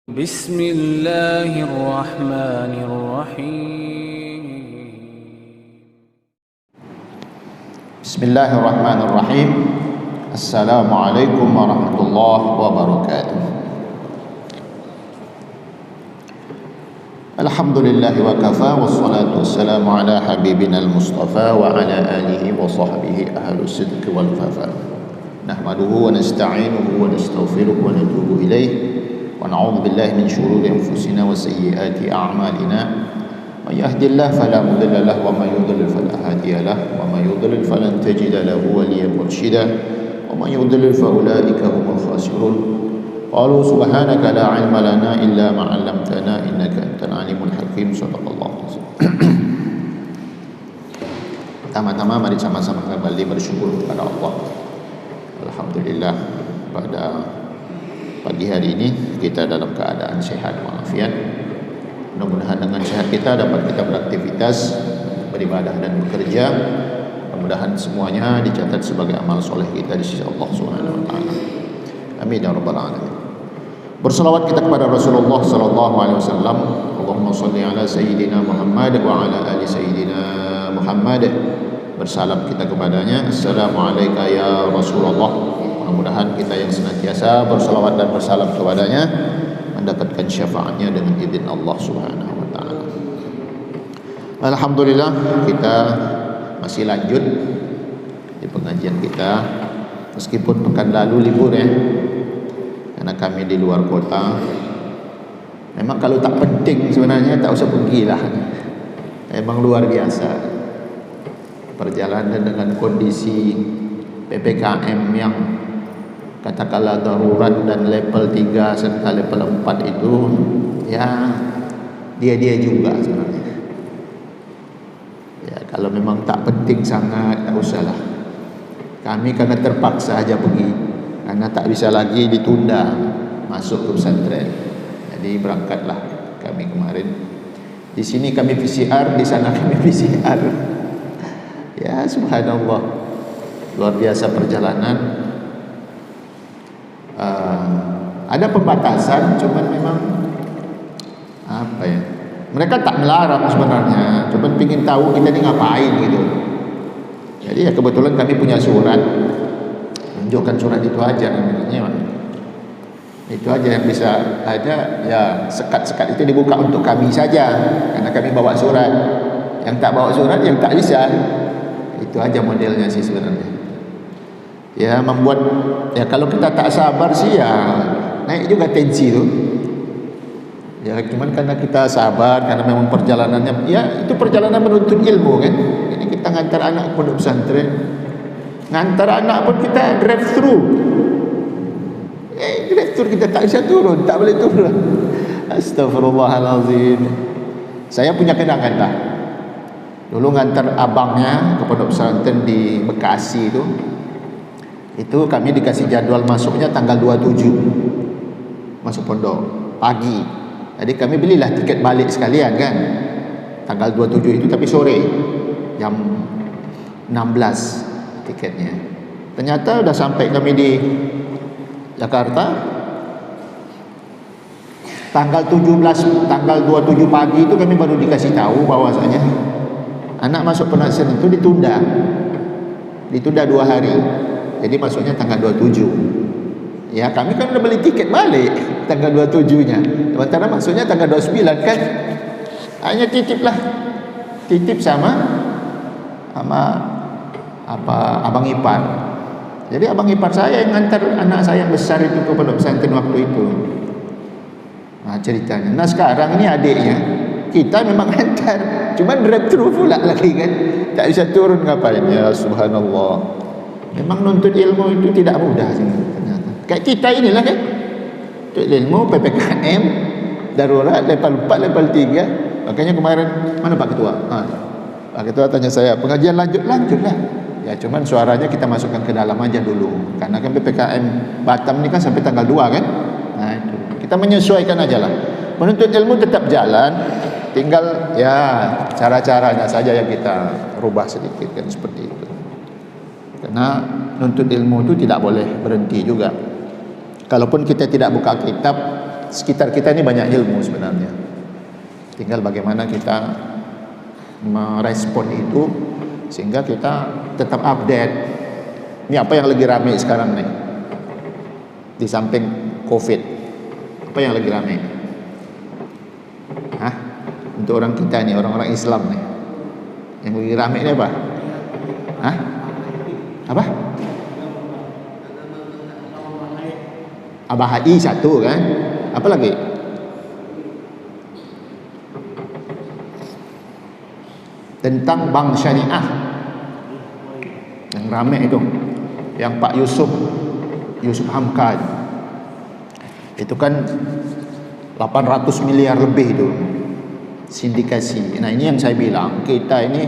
بسم الله الرحمن الرحيم بسم الله الرحمن الرحيم. السلام عليكم ورحمة الله وبركاته. الحمد لله وكفى والصلاة والسلام على حبيبنا المصطفى وعلى آله وصحبه أهل الصدق والوفاء. نحمده ونستعينه ونستغفره ونتوب إليه ونعوذ بالله من شرور أنفسنا وسيئات أعمالنا. من يهد الله فلا مضل له ومن يضلل فلا هادي له ومن يضلل فلن تجد له وليا مرشدا ومن يضلل فأولئك هم الخاسرون. قالوا سبحانك لا علم لنا إلا ما علمتنا إنك أنت العليم الحكيم. صدق الله العظيم. Pertama-tama mari sama-sama kembali bersyukur kepada Allah. Alhamdulillah, pada pagi hari ini kita dalam keadaan sehat walafiat. Mudah-mudahan dengan sehat kita dapat kita beraktivitas, beribadah dan bekerja. Mudah-mudahan semuanya dicatat sebagai amal soleh kita di sisi Allah Subhanahu wa taala. Amin ya rabbal alamin. Berselawat kita kepada Rasulullah sallallahu alaihi wasallam. Allahumma shalli ala sayyidina Muhammad wa ala ali sayyidina Muhammad. Bersalam kita kepadanya. Assalamualaikum ya Rasulullah. Mudah-mudahan kita yang senantiasa bersalawat dan bersalam kepadanya mendapatkan syafaatnya dengan izin Allah Subhanahu wa taala. Alhamdulillah, kita masih lanjut di pengajian kita meskipun pekan lalu libur ya. Karena kami di luar kota. Memang kalau tak penting sebenarnya tak usah pergilah. Memang luar biasa. Perjalanan dengan kondisi PPKM yang katakanlah darurat dan level 3 serta level 4 itu ya dia juga sebenarnya. Ya kalau memang tak penting sangat tak usahlah. Kami karena terpaksa aja pergi karena tak bisa lagi ditunda masuk ke pesantren. Jadi berangkatlah kami kemarin. Di sini kami PCR, di sana kami PCR. Ya subhanallah, luar biasa perjalanan. Ada pembatasan, cuman memang apa ya? Mereka tak melarang sebenarnya, cuman pingin tahu kita ni ngapain gitu. Jadi ya kebetulan kami punya surat, tunjukkan surat itu aja namanya. Itu aja yang bisa ada. Ya sekat-sekat itu dibuka untuk kami saja, karena kami bawa surat. Yang tak bawa surat yang tak bisa. Itu aja modelnya sih sebenarnya. Ya membuat ya kalau kita tak sabar sih ya naik juga tensi tu. Ya cuman karena kita sabar, karena memang perjalanannya ya itu perjalanan menuntut ilmu kan. Ini kita ngantar anak pondok pesantren, ngantar anak pun kita drive thru. Drive thru kita tak bisa turun, tak boleh turun. Astagfirullahalazim. Saya punya kenangan lah. Dulu ngantar abangnya ke pondok pesantren di Bekasi itu kami dikasih jadwal masuknya tanggal 27 masuk pondok pagi. Jadi kami belilah tiket balik sekalian kan tanggal 27 itu, tapi sore jam 16 tiketnya. Ternyata udah sampai kami di Jakarta tanggal 27 pagi itu kami baru dikasih tahu bahwasanya anak masuk pesantren itu ditunda 2 hari. Jadi masuknya tanggal 27. Ya kami kan udah beli tiket balik tanggal 27-nya. Sementara masuknya tanggal 29 kan. Hanya titip sama abang ipar. Jadi abang ipar saya yang ngantar anak saya yang besar itu ke pondok pesantren waktu itu. Nah ceritanya. Nah sekarang ini adiknya kita memang ngantar, cuman drive thru pula lagi kan. Tak bisa turun ngapain ya subhanallah. Memang nuntut ilmu itu tidak mudah sih ternyata. Kayak kita inilah kan. Nuntut ilmu PPKM darurat level 4 level 3. Makanya kemarin mana Pak Ketua? Pak Ketua tanya saya, pengajian lanjutlah. Ya cuman suaranya kita masukkan ke dalam aja dulu. Karena kan PPKM Batam ini kan sampai tanggal 2 kan? Nah itu. Kita menyesuaikan aja lah. Menuntut ilmu tetap jalan, tinggal ya cara-caranya saja yang kita rubah sedikit kan seperti itu. Karena nuntut ilmu itu tidak boleh berhenti juga. Kalaupun kita tidak buka kitab, sekitar kita ini banyak ilmu sebenarnya. Tinggal bagaimana kita merespon itu sehingga kita tetap update. Ini apa yang lagi ramai sekarang nih? Di samping COVID, apa yang lagi ramai? Hah? Untuk orang kita nih, orang-orang Islam nih, yang lagi ramai ini apa? Hah? Apa? Abahai satu kan? Apa lagi? Tentang bank syariah yang ramai itu, yang Pak Yusuf Hamka itu kan 800 miliar lebih itu sindikasi. Nah ini yang saya bilang, kita ini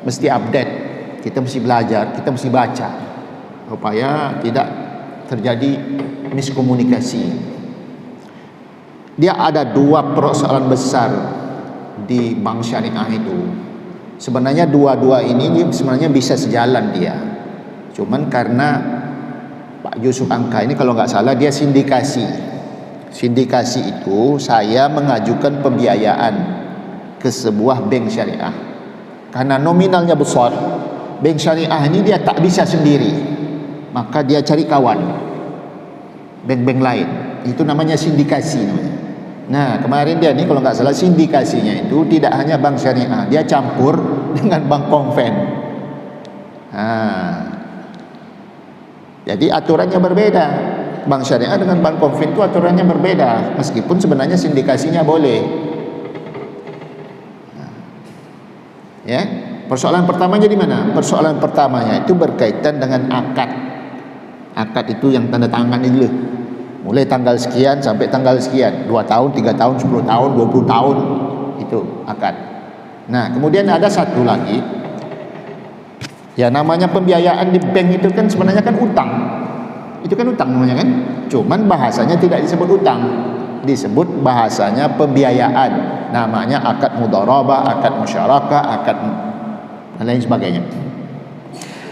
mesti update, kita mesti belajar, kita mesti baca supaya tidak terjadi miskomunikasi. Dia ada dua persoalan besar di bank syariah itu. Sebenarnya dua-dua ini sebenarnya bisa sejalan dia. Cuman karena Pak Yusuf Hamka ini kalau nggak salah dia sindikasi. Sindikasi itu saya mengajukan pembiayaan ke sebuah bank syariah. Karena nominalnya besar, bank syariah ini dia tak bisa sendiri. Maka dia cari kawan, bank-bank lain. Itu namanya sindikasi namanya. Nah kemarin dia ini kalau nggak salah sindikasinya itu tidak hanya bank syariah, dia campur dengan bank konven. Jadi aturannya berbeda. Bank syariah dengan bank konven itu aturannya berbeda, meskipun sebenarnya sindikasinya boleh. Ya, persoalan pertamanya di mana? Persoalan pertamanya itu berkaitan dengan akad. Akad itu yang tanda tangan itu, mulai tanggal sekian sampai tanggal sekian, 2 tahun, 3 tahun, 10 tahun, 20 tahun, itu akad. Nah, kemudian ada satu lagi, ya namanya pembiayaan di bank itu kan sebenarnya kan utang. Itu kan utang namanya kan. Cuman bahasanya tidak disebut utang, disebut bahasanya pembiayaan. Namanya akad mudharabah, akad musyarakah, akad dan lain sebagainya.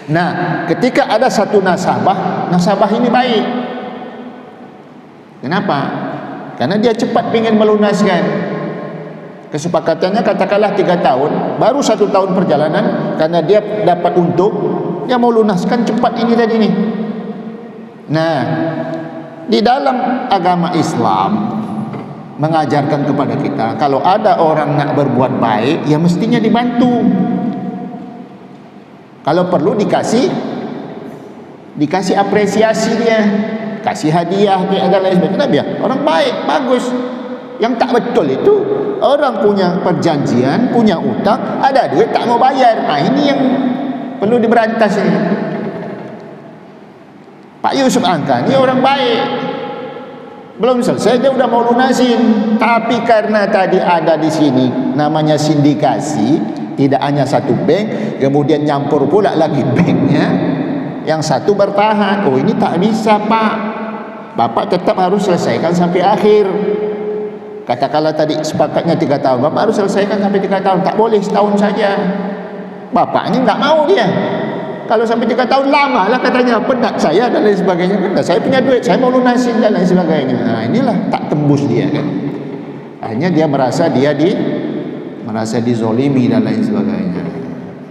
Nah, ketika ada satu nasabah ini baik. Kenapa? Karena dia cepat ingin melunaskan. Kesepakatannya katakanlah 3 tahun, baru 1 tahun perjalanan, karena dia dapat untung, dia mau lunaskan cepat ini tadi nih. Nah, di dalam agama Islam mengajarkan kepada kita, kalau ada orang nak berbuat baik, ya mestinya dibantu. Kalau perlu dikasih apresiasi dia, kasih hadiah dia dan lain sebagainya. Biar orang baik, bagus. Yang tak betul itu orang punya perjanjian, punya utang, ada duit tak mau bayar. Nah, ini yang perlu diberantas ini. Pak Yusuf Hamka ini orang baik, belum selesai dia udah mau lunasin. Tapi karena tadi ada di sini namanya sindikasi, tidak hanya satu bank, kemudian nyampur pula lagi banknya, yang satu bertahan. Oh ini tak bisa Pak, Bapak tetap harus selesaikan sampai akhir. Katakanlah tadi sepakatnya 3 tahun, Bapak harus selesaikan sampai 3 tahun, tak boleh setahun saja. Bapak ini nggak mau dia. Kalau sampai 3 tahun lama lah katanya, penat saya dan lain sebagainya. Kan saya punya duit, saya mau lunasin dan lain sebagainya. Nah inilah tak tembus dia kan. Akhirnya dia merasa dizolimi dan lain sebagainya.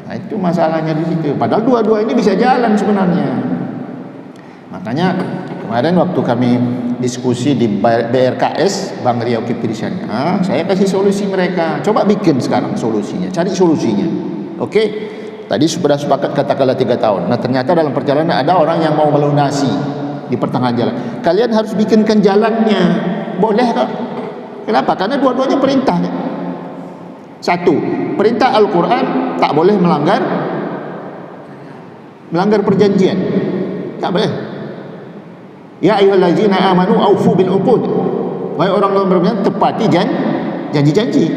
Nah itu masalahnya di situ. Padahal dua-dua ini bisa jalan sebenarnya. Makanya kemarin waktu kami diskusi di BRKS, Bank Riau Kepri Syariah, saya kasih solusi mereka. Coba bikin sekarang solusinya, cari solusinya. Oke? Tadi sudah sepakat katakanlah 3 tahun. Nah ternyata dalam perjalanan ada orang yang mau melunasi di pertengahan jalan. Kalian harus bikinkan jalannya. Boleh kok. Kenapa? Karena dua-duanya perintah. Satu, perintah Al-Quran tak boleh melanggar perjanjian. Tak boleh. Ya ayyuhallazina amanu aufu bil uqud. Wahai orang-orang beriman, tepati janji-janji.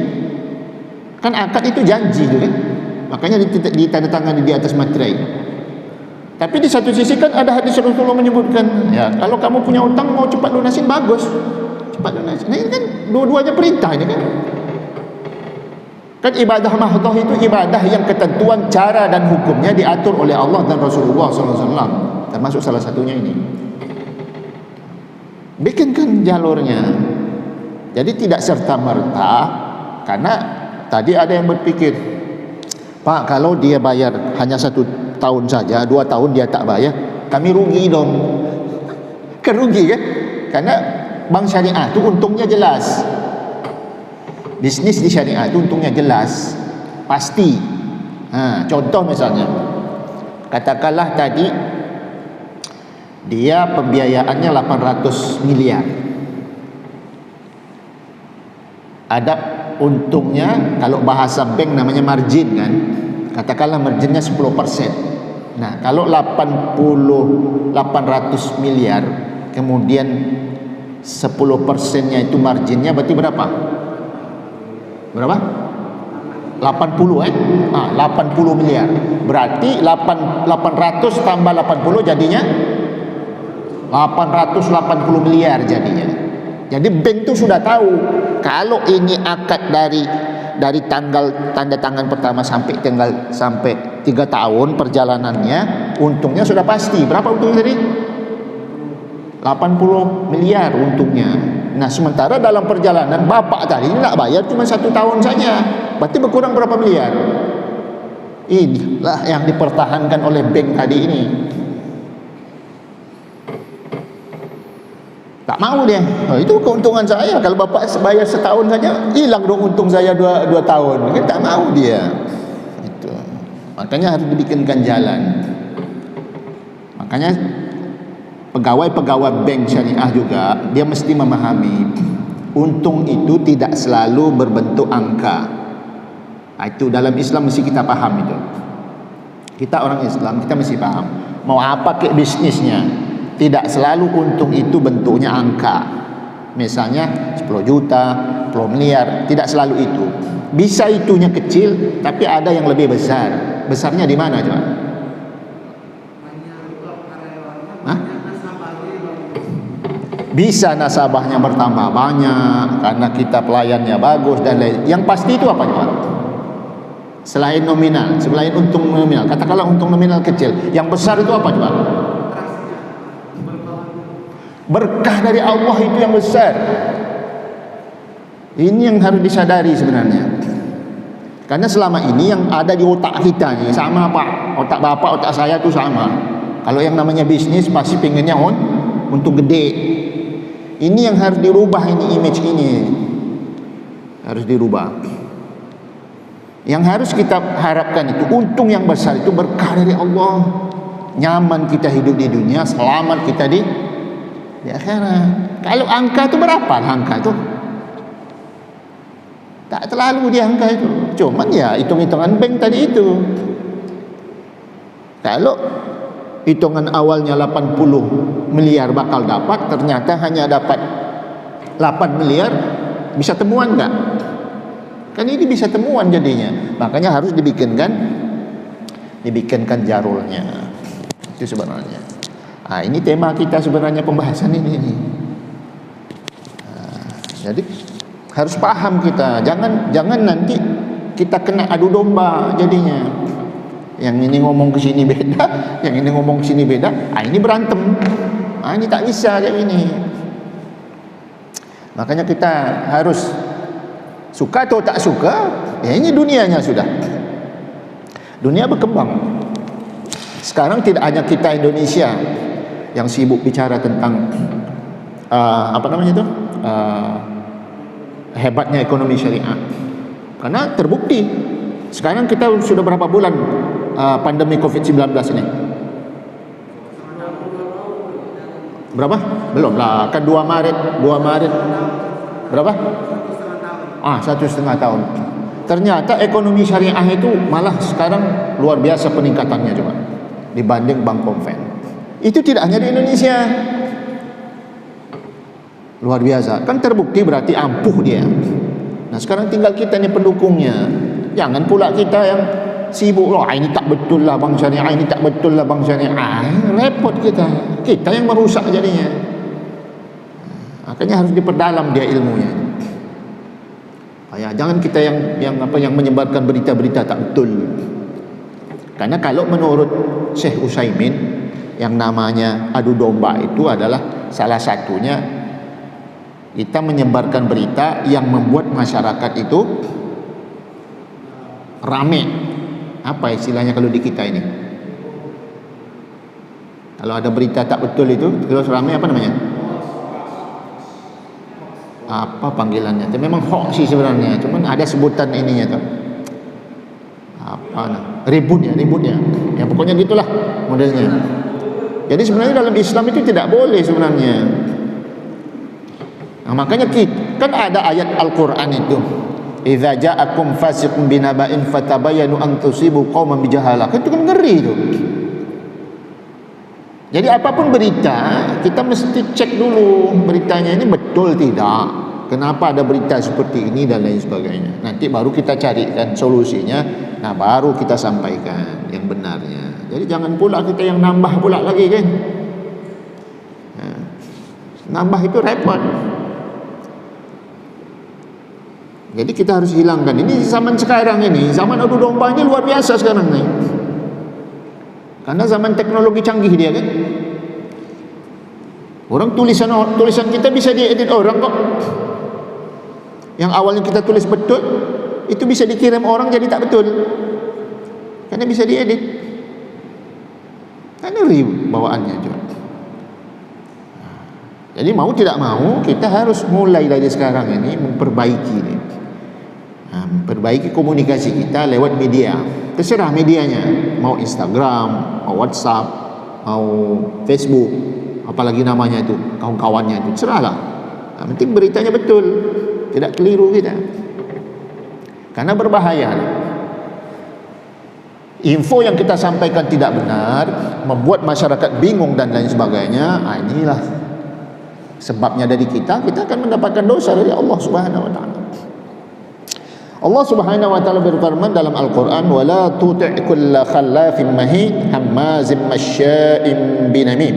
Kan akad itu janji tu kan. Makanya ditandatangani di atas materai. Tapi di satu sisi kan ada hadis Rasulullah menyebutkan, ya kalau kamu punya utang mau cepat lunasin, bagus, cepat lunasin. Nah ini kan dua-duanya perintah ini kan. Kan ibadah mahdoh itu ibadah yang ketentuan cara dan hukumnya diatur oleh Allah dan Rasulullah SAW. Termasuk salah satunya ini. Bikinkan jalurnya. Jadi tidak serta-merta, karena tadi ada yang berpikir, Pak, kalau dia bayar hanya 1 tahun saja, 2 tahun dia tak bayar, kami rugi dong. Kan rugi kan? Karena bank syariah itu untungnya jelas. Bisnis di syariah itu untungnya jelas, pasti. Contoh misalnya, katakanlah tadi dia pembiayaannya 800 miliar. Ada untungnya, kalau bahasa bank namanya margin kan. Katakanlah marginnya 10%. Nah, kalau 800 miliar, kemudian 10%-nya itu marginnya berarti berapa? Berapa? 80 80 miliar. Berarti 800 tambah 80 jadinya 880 miliar jadinya. Jadi bank itu sudah tahu kalau ini akad dari tanggal tanda tangan pertama sampai 3 tahun perjalanannya, untungnya sudah pasti. Berapa untungnya tadi? 80 miliar untungnya. Nah, sementara dalam perjalanan bapak tadi nak bayar cuma 1 tahun saja, berarti berkurang berapa miliar? Inilah yang dipertahankan oleh bank tadi ini. Tak mau dia. Itu keuntungan saya. Kalau bapak bayar setahun saja, hilang dong untung saya 2 tahun. Kan tak mau dia. Itu. Makanya harus dibikinkan jalan. Makanya pegawai-pegawai bank syariah juga, dia mesti memahami untung itu tidak selalu berbentuk angka. Itu dalam Islam mesti kita paham itu. Kita orang Islam, kita mesti paham. Mau apa ke bisnisnya, tidak selalu untung itu bentuknya angka. Misalnya 10 juta, 10 miliar, tidak selalu itu. Bisa itunya kecil, tapi ada yang lebih besar. Besarnya di mana coba? Bisa nasabahnya bertambah banyak karena kita pelayannya bagus dan lain. Yang pasti itu apa coba? Selain nominal, selain untung nominal, katakanlah untung nominal kecil, yang besar itu apa coba? Berkah dari Allah itu yang besar. Ini yang harus disadari sebenarnya. Karena selama ini yang ada di otak kita nih sama Pak, otak bapak, otak saya itu sama. Kalau yang namanya bisnis pasti pengennya untung gede. Ini yang harus dirubah, ini image ini harus dirubah. Yang harus kita harapkan itu untung yang besar, itu berkah dari Allah. Nyaman kita hidup di dunia, selamat kita di akhirat. Kalau angka itu berapa angka itu? Tak terlalu di angka itu. Cuman ya hitung-hitungan bank tadi itu. Kalau hitungan awalnya 80 miliar bakal dapat, ternyata hanya dapat 8 miliar, bisa temuan enggak? Kan ini bisa temuan jadinya. Makanya harus dibikinkan jarulnya. Itu sebenarnya. Ini tema kita sebenarnya, pembahasan ini. Jadi harus paham kita. Jangan nanti kita kena adu domba jadinya. Yang ini ngomong ke sini beda, yang ini ngomong ke sini beda. Ini berantem. Ini tak bisa kayak ini. Makanya kita harus suka atau tak suka, ya ini dunianya sudah. Dunia berkembang. Sekarang tidak hanya kita Indonesia yang sibuk bicara tentang hebatnya ekonomi syariah. Karena terbukti sekarang kita sudah berapa bulan pandemi COVID-19 ini? Berapa? Belum lah, kan 2 Maret berapa? 1,5 tahun. Ternyata ekonomi syariah itu malah sekarang luar biasa peningkatannya coba dibanding bank konven. Itu tidak hanya di Indonesia. Luar biasa. Kan terbukti berarti ampuh dia. Nah, sekarang tinggal kita nih pendukungnya. Jangan pula kita yang sibuk loh, ini tak betul lah bank syariah, ini tak betul lah bank syariah. Repot kita. Kita yang merusak jadinya. Makanya harus diperdalam dia ilmunya. Jangan kita yang menyebarkan berita-berita tak betul. Karena kalau menurut Syekh Utsaimin, yang namanya adu domba itu adalah salah satunya Kita menyebarkan berita yang membuat masyarakat itu rame. Apa istilahnya kalau di kita ini? Kalau ada berita tak betul itu, terus rame, apa namanya? Apa panggilannya? Itu memang hoax sih sebenarnya, cuman ada sebutan ininya tuh. Apa nah? Ribut ya. Ya pokoknya gitulah modelnya. Jadi sebenarnya dalam Islam itu tidak boleh sebenarnya. Nah, makanya kan ada ayat Al-Qur'an itu, idza ja'akum fasiqun binaba'in fatabayyanu an tusibu qauman bijahalah. Itu kan ngeri itu. Jadi apapun berita, kita mesti cek dulu beritanya ini betul tidak. Kenapa ada berita seperti ini dan lain sebagainya. Nanti baru kita carikan solusinya. Nah, baru kita sampaikan yang benarnya. Jadi jangan pula kita yang nambah pula lagi kan. Nah, nambah itu repot. Jadi kita harus hilangkan. Ini zaman sekarang ini, zaman adu domba ini luar biasa sekarang nih. Karena zaman teknologi canggih dia kan. Orang tulisan kita bisa diedit orang kok. Yang awalnya kita tulis betul, itu bisa dikirim orang jadi tak betul. Karena bisa diedit. Kan ngeri bawaannya juga. Jadi mau tidak mau kita harus mulai dari sekarang ini memperbaiki ini. Perbaiki komunikasi kita lewat media. Terserah medianya, mau Instagram, mau WhatsApp, mau Facebook, apalagi namanya itu, kawan-kawannya itu, serahlah. Nah, penting beritanya betul, tidak keliru kita. Karena berbahaya. Info yang kita sampaikan tidak benar, membuat masyarakat bingung dan lain sebagainya. Inilah sebabnya dari kita akan mendapatkan dosa dari Allah Subhanahu wa taala. Allah Subhanahu wa taala berfirman dalam Al-Qur'an, "Wala tuti' kulla khallafin mahin hammazim masya'in binamim."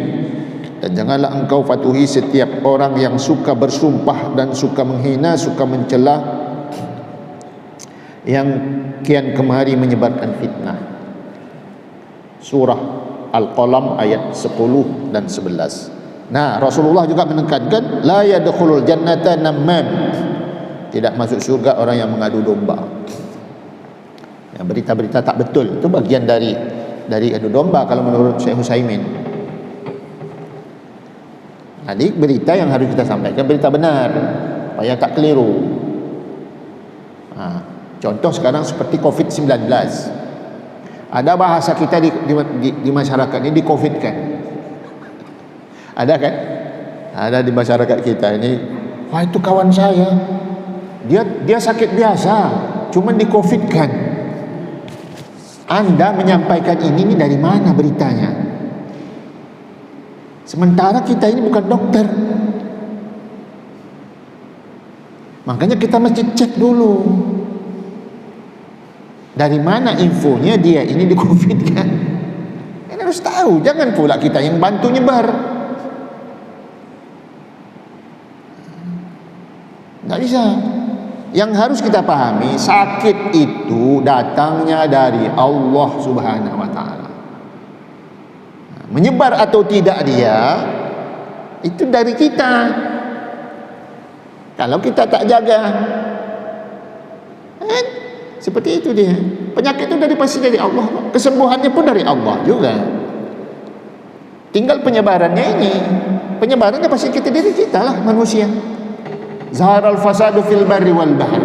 Dan janganlah engkau patuhi setiap orang yang suka bersumpah dan suka menghina, suka mencela, yang kian kemari menyebarkan fitnah. Surah Al-Qalam ayat 10 dan 11. Nah, Rasulullah juga menekankan, la yadkhulul jannata namam. Tidak masuk surga orang yang mengadu domba. Ya, berita-berita tak betul itu bagian dari adu domba kalau menurut Syekh Utsaimin. Jadi berita yang harus kita sampaikan berita benar supaya tak keliru. Nah, contoh sekarang seperti COVID-19. Ada bahasa kita di masyarakat ini di-COVID-kan. Ada kan? Ada di masyarakat kita ini, wah itu kawan saya. Dia sakit biasa, cuma di-COVID-kan. Anda menyampaikan ini dari mana beritanya? Sementara kita ini bukan dokter. Makanya kita mesti cek dulu. Dari mana infonya dia ini di-COVID-kan? Kita harus tahu, jangan pula kita yang bantu nyebar. Nggak bisa. Yang harus kita pahami, sakit itu datangnya dari Allah Subhanahu wa taala. Menyebar atau tidak dia itu dari kita. Kalau kita tak jaga, seperti itu dia. Penyakit itu pasti dari Allah, kesembuhannya pun dari Allah juga. Tinggal penyebarannya ini. Penyebarannya pasti dari kita lah manusia. Zaharal fasadu fil barri wal bahr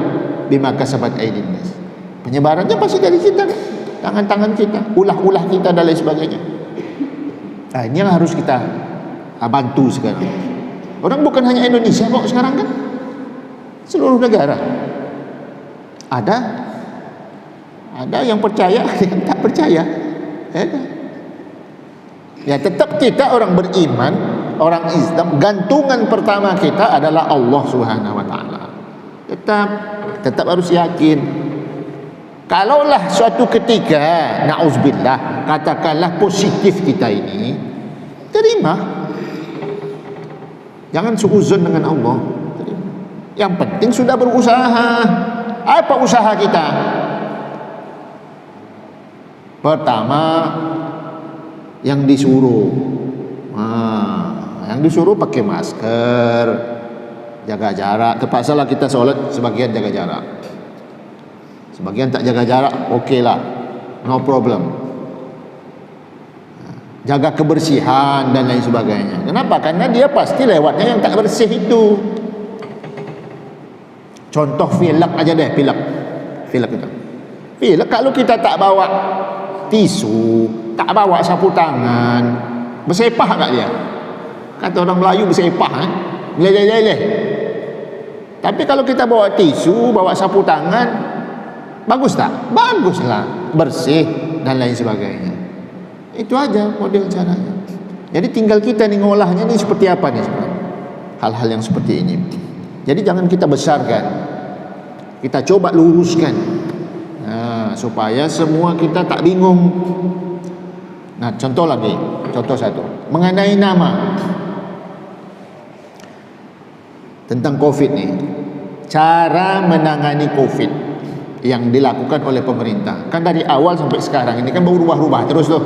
bima kasabat aydin nas. Penyebarannya pasti dari kita, tangan-tangan kita, ulah-ulah kita dan lain sebagainya. Nah, ini yang harus kita bantu sekarang. Orang bukan hanya Indonesia kok sekarang kan, seluruh negara ada yang percaya, ada yang tak percaya. Ya tetap kita orang beriman, orang Islam, gantungan pertama kita adalah Allah Subhanahu wa taala. Tetap harus yakin. Kalaulah suatu ketika na'udzubillah, katakanlah positif kita ini, terima. Jangan suuzon dengan Allah. Yang penting sudah berusaha. Apa usaha kita? Pertama, yang disuruh pakai masker, jaga jarak. Terpaksalah kita solat, sebagian jaga jarak, sebagian tak jaga jarak, okey lah, no problem. Jaga kebersihan dan lain sebagainya. Kenapa? Karena dia pasti lewatnya yang tak bersih itu. Contoh pilek aja deh, pilek itu. Pilek kalau kita tak bawa tisu, tak bawa sapu tangan, bersepah tak dia? Kata orang Melayu bersepah, leleh-leleh. Tapi kalau kita bawa tisu, bawa sapu tangan, bagus tak? Baguslah, bersih dan lain sebagainya. Itu aja model caranya. Jadi tinggal kita nih ngolahnya nih seperti apa nih sebenarnya. Hal-hal yang seperti ini. Jadi jangan kita besarkan, kita coba luruskan, supaya semua kita tak bingung. Nah, contoh lagi, contoh satu mengenai nama. Tentang COVID nih, cara menangani COVID yang dilakukan oleh pemerintah. Kan dari awal sampai sekarang ini kan berubah-ubah terus tuh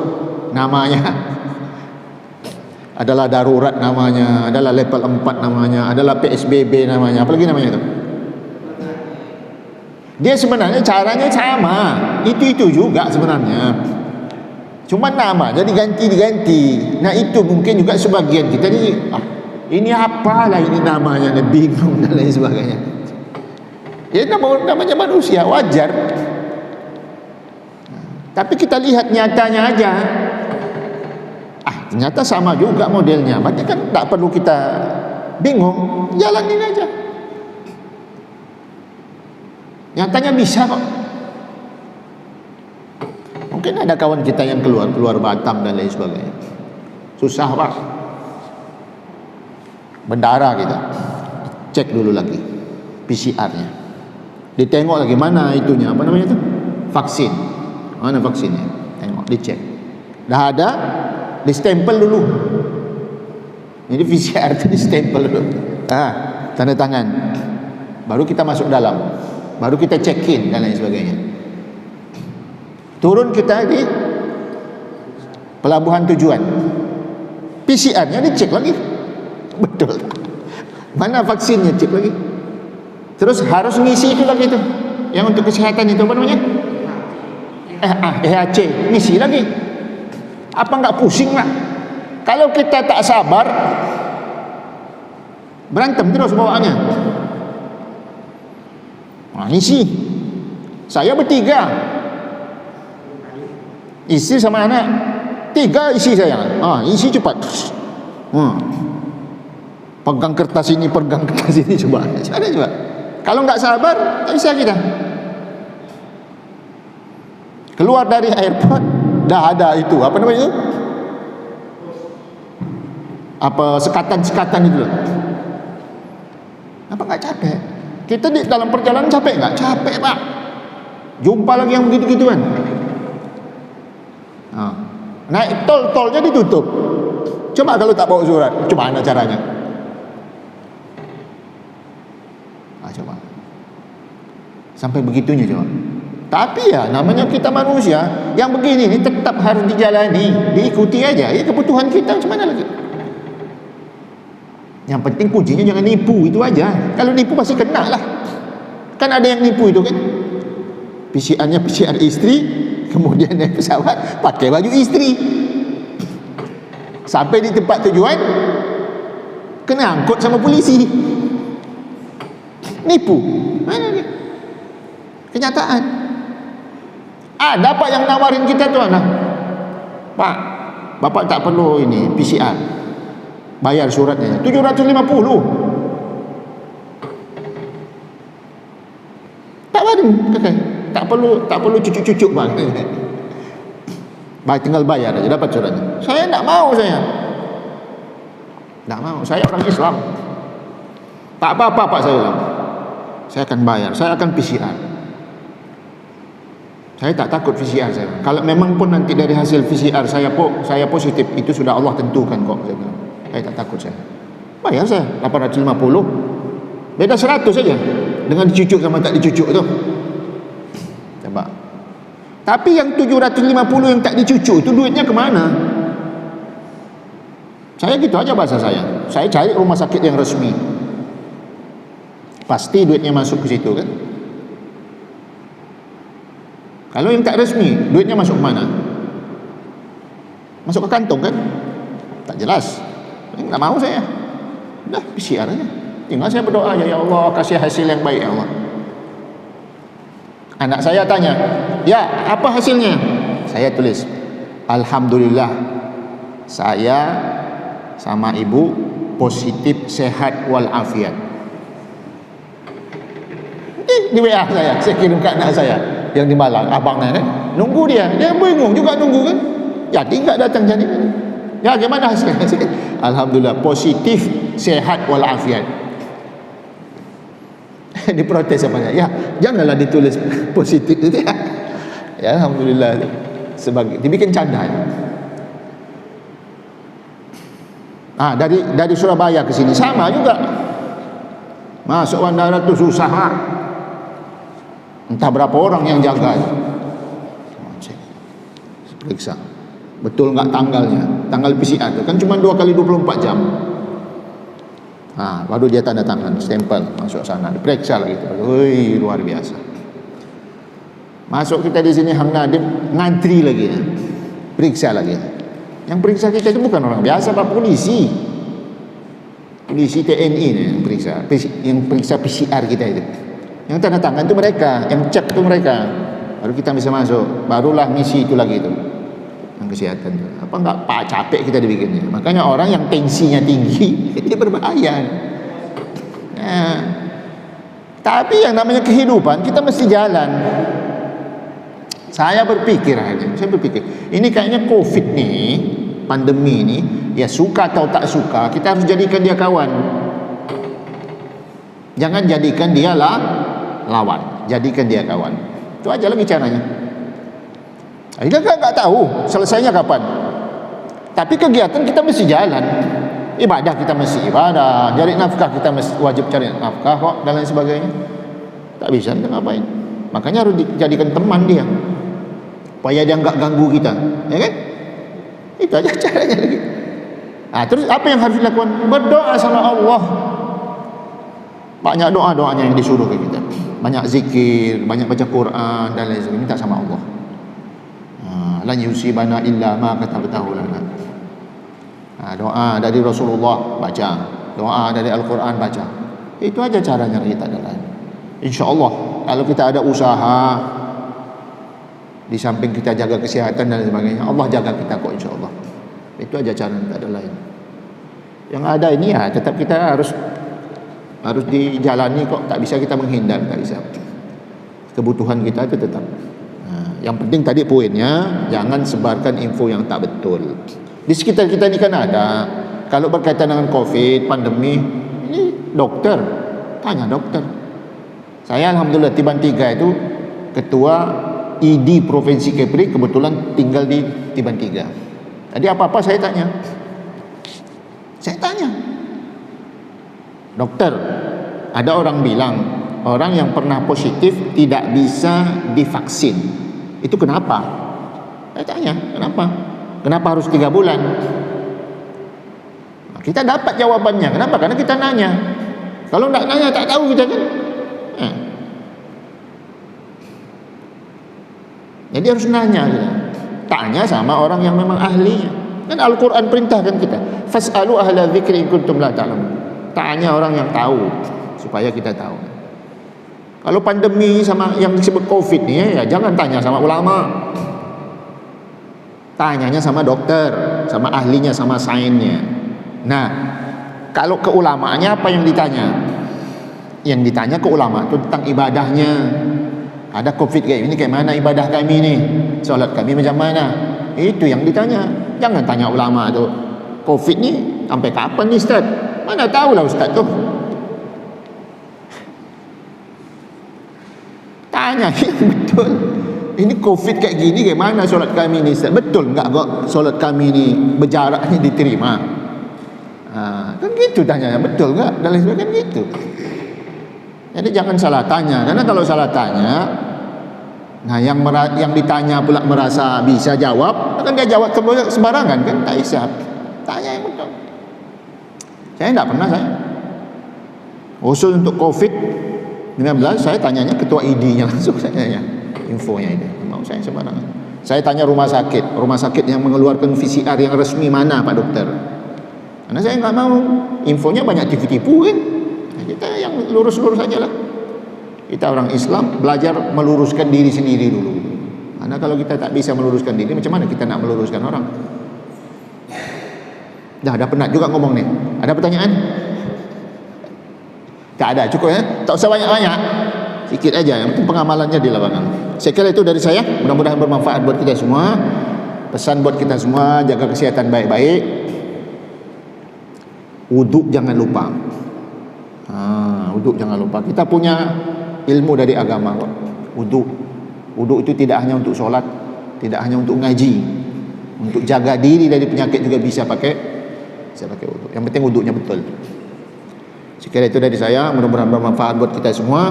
namanya. Adalah darurat namanya, adalah level 4 namanya, adalah PSBB namanya, apalagi namanya itu. Dia sebenarnya caranya sama, itu juga sebenarnya. Cuma nama jadi diganti. Nah itu mungkin juga sebagian kita ni, ini apalah ini namanya, bingung dan lain sebagainya. Ya namanya manusia, wajar. Tapi kita lihat nyatanya aja. Ternyata sama juga modelnya. Berarti kan tak perlu kita bingung, jalanin aja. Nyatanya bisa kok. Mungkin ada kawan kita yang keluar Batam dan lain sebagainya. Susah pak. Bendara kita cek dulu lagi PCR-nya. Ditengok lagi mana itunya, apa namanya itu? Vaksin. Mana vaksinnya? Tengok, dicek. Dah ada, distempel dulu. Jadi PCR itu distempel dulu. Tanda tangan. Baru kita masuk dalam. Baru kita check in dan lain sebagainya. Turun kita di pelabuhan tujuan. PCR-nya dicek lagi. Betul. Mana vaksinnya, cek lagi. Terus harus ngisi itu lagi tuh. Yang untuk kesehatan itu apa namanya? EHC, ngisi lagi. Apa enggak pusing lah? Kalau kita tak sabar, berantem terus bawaannya. Ngisi. Saya bertiga, istri sama anak. 3 isi saya. Isi cepat. Pegang kertas ini, pegang kertas ini, coba. Coba. Kalau enggak sabar, tak bisa kita. Keluar dari airport, dah ada itu, apa namanya itu? Apa sekatan-sekatan itu loh. Apa enggak capek? Kita di dalam perjalanan capek enggak? Capek pak. Jumpa lagi yang begitu-gituan. Naik tolnya ditutup. Coba kalau tak bawa surat, coba mana caranya? Coba. Sampai begitunya coba. Tapi ya namanya kita manusia, yang begini ini tetap harus dijalani, diikuti aja. Ya kebutuhan kita macam mana lagi? Yang penting kuncinya jangan nipu, itu aja. Kalau nipu pasti kena lah. Kan ada yang nipu itu kan. PCR-nya PCR istri, kemudian naik pesawat pakai baju istri. Sampai di tempat tujuan kena angkut sama polisi. Nipu. Mana dia? Kenyataan. Ada pak yang nawarin kita tuh anak. Pak, bapak tak perlu ini PCR. Bayar suratnya 750. Tawarin kakak. Tak perlu cucuk-cucuk bang. Tinggal bayar aja dapat suratnya. Saya tak mau saya. Tak mau. Saya orang Islam. Tak apa-apa pak saya bilang. Saya akan bayar. Saya akan PCR. Saya tak takut PCR saya. Kalau memang pun nanti dari hasil PCR saya positif, itu sudah Allah tentukan kok saya bilang. Saya tak takut saya. Bayar saya 850. Beda 100 saja dengan dicucuk sama tak dicucuk tu. Coba. Tapi yang 750 yang tak dicucuk itu duitnya kemana? Saya gitu aja bahasa saya. Saya cari rumah sakit yang resmi. pasti duitnya masuk ke situ kan. Kalau yang tak resmi, duitnya masuk ke mana? Masuk ke kantong kan? Tak jelas. Tak mau saya. Dah PCR aja. Tinggal saya berdoa, ya Allah kasih hasil yang baik ya Allah. Anak saya tanya, ya apa hasilnya? Saya tulis, alhamdulillah saya sama ibu positif sehat walafiat. Di WA saya kirim ke anak saya yang di Malang, abangnya kan, nunggu dia bingung juga nunggu kan, jadi nggak datang jadi kan. Ya gimana hasilnya? Alhamdulillah positif sehat walafiat. Diprotes apanya? Ya janganlah ditulis positif itu ya. Ya alhamdulillah sebagai dibikin canda ya. Dari Surabaya ke sini sama juga. Masuk bandara tu susah ha? Entah berapa orang yang jaga. Periksa betul nggak tanggalnya, tanggal PCR itu kan cuma 2 kali 24 jam. Baru dia tanda tangan, stempel, masuk sana, diperiksa lagi. Wih, luar biasa. Masuk kita di sini Hang Nadim, ngantri lagi ya. Periksa lagi. Yang periksa kita itu bukan orang biasa, Pak, polisi. Polisi TNI nih yang periksa PCR kita itu. Yang tanda tangan itu mereka, yang cek itu mereka. Baru kita bisa masuk, barulah ngisi itu lagi itu. Yang kesehatan itu. Apa enggak Pak capek kita dibikinnya. Makanya orang yang tensinya tinggi dia berbahaya. Nah, tapi yang namanya kehidupan kita mesti jalan. Saya berpikir ini kayaknya COVID nih, pandemi ini, ya suka atau tak suka kita harus jadikan dia kawan. Jangan jadikan dia lawan, jadikan dia kawan. Itu aja lagi caranya. Kita nggak tahu selesainya kapan. Tapi kegiatan kita mesti jalan. Ibadah kita mesti ibadah, cari nafkah kita mesti wajib cari nafkah kok dan lain sebagainya. Tak bisa kita ngapain. Makanya harus dijadikan teman dia, supaya dia nggak ganggu kita, ya kan? Itu aja caranya lagi. Terus apa yang harus dilakukan? Berdoa sama Allah. Banyak doa-doanya yang disuruh ke kita. Banyak zikir, banyak baca Quran dan lain sebagainya, minta sama Allah. Lan yusibana illa ma katabtahu lana. Doa dari Rasulullah baca, doa dari Al-Quran baca. Itu aja caranya kita adalah. InsyaAllah kalau kita ada usaha, di samping kita jaga kesehatan dan sebagainya, Allah jaga kita kok insyaAllah. Itu aja cara kita ada lain. Yang ada ini ya tetap kita harus dijalani kok, tak bisa kita menghindar, tak bisa. Kebutuhan kita itu tetap. Yang penting tadi poinnya, jangan sebarkan info yang tak betul. Di sekitar kita ini kan ada, kalau berkaitan dengan COVID, pandemi, ini dokter, tanya dokter. Saya alhamdulillah Tiban 3 itu ketua ID Provinsi Kepri, kebetulan tinggal di Tiban 3. Jadi apa-apa saya tanya. Dokter, ada orang bilang orang yang pernah positif tidak bisa divaksin. Itu kenapa? Saya tanya, kenapa? Kenapa harus 3 bulan? Kita dapat jawabannya. Kenapa? Karena kita nanya. Kalau tidak nanya, tak tahu kita kan. Jadi harus nanya kita. Tanya sama orang yang memang ahlinya. Kan Al-Quran perintahkan kita, fas'alu ahla dzikri in kuntum la ta'lamun. Tanya orang yang tahu supaya kita tahu. Kalau pandemi sama yang disebut COVID nih, ya jangan tanya sama ulama. Tanyanya sama dokter, sama ahlinya, sama sainnya. Nah, kalau ke ulamanya apa yang ditanya? Yang ditanya ke ulama itu tentang ibadahnya. Ada COVID kayak ini, kayak mana ibadah kami nih? Salat kami macam mana? Itu yang ditanya. Jangan tanya ulama tu. COVID ni sampai kapan ni Ustaz? Mana tahulah Ustaz tu. Tanya betul. Ini COVID kayak gini, kayak mana solat kami ni Ustaz? Betul enggak kok solat kami ni berjaraknya diterima? Kan gitu tanya, betul enggak? Dan lain sebagainya kan gitu. Jadi jangan salah tanya, karena kalau salah tanya, nah yang ditanya pula merasa bisa jawab, kan dia jawab sembarangan kan, tak isap. Tanya yang betul. Saya tidak pernah Khusus untuk COVID-19 saya tanyanya ketua ID-nya langsung, saya tanya infonya itu. Mau saya sembarangan. Saya tanya rumah sakit yang mengeluarkan VCR yang resmi mana Pak Dokter? Karena saya nggak mau infonya banyak tipu-tipu kan. Nah, kita yang lurus-lurus aja lah. Kita orang Islam belajar meluruskan diri sendiri dulu. Karena kalau kita tak bisa meluruskan diri, macam mana kita nak meluruskan orang? Dah penat juga ngomong nih. Ada pertanyaan? Tak ada, cukup ya. Tak usah banyak-banyak. Sikit aja, yang penting pengamalannya di lapangan. Saya kira itu dari saya. Mudah-mudahan bermanfaat buat kita semua. Pesan buat kita semua, jaga kesihatan baik-baik. Wuduk jangan lupa. Wuduk jangan lupa. Kita punya ilmu dari agama kok. Wuduk itu tidak hanya untuk solat, tidak hanya untuk ngaji, untuk jaga diri dari penyakit juga bisa pakai wuduk. Yang penting wuduknya betul. Sekira itu dari saya, mudah-mudahan bermanfaat buat kita semua.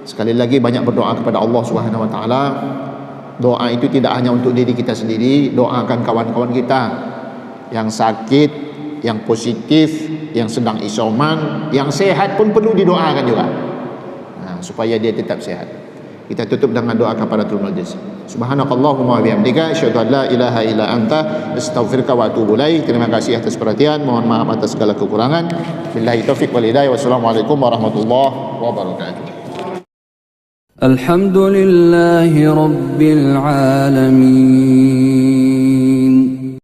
Sekali lagi banyak berdoa kepada Allah Subhanahu wa taala. Doa itu tidak hanya untuk diri kita sendiri, doakan kawan-kawan kita yang sakit, yang positif, yang sedang isoman, yang sehat pun perlu didoakan juga. Supaya dia tetap sehat. Kita tutup dengan doa kafaratul majlis. Subhanakallahumma wa bihamdika asyhadu an la ilaha illa anta astaghfiruka wa atubu ilaik. Terima kasih atas perhatian, mohon maaf atas segala kekurangan. Billahi taufik wal hidayah. Wassalamualaikum warahmatullahi wabarakatuh. Alhamdulillahi rabbil alamin.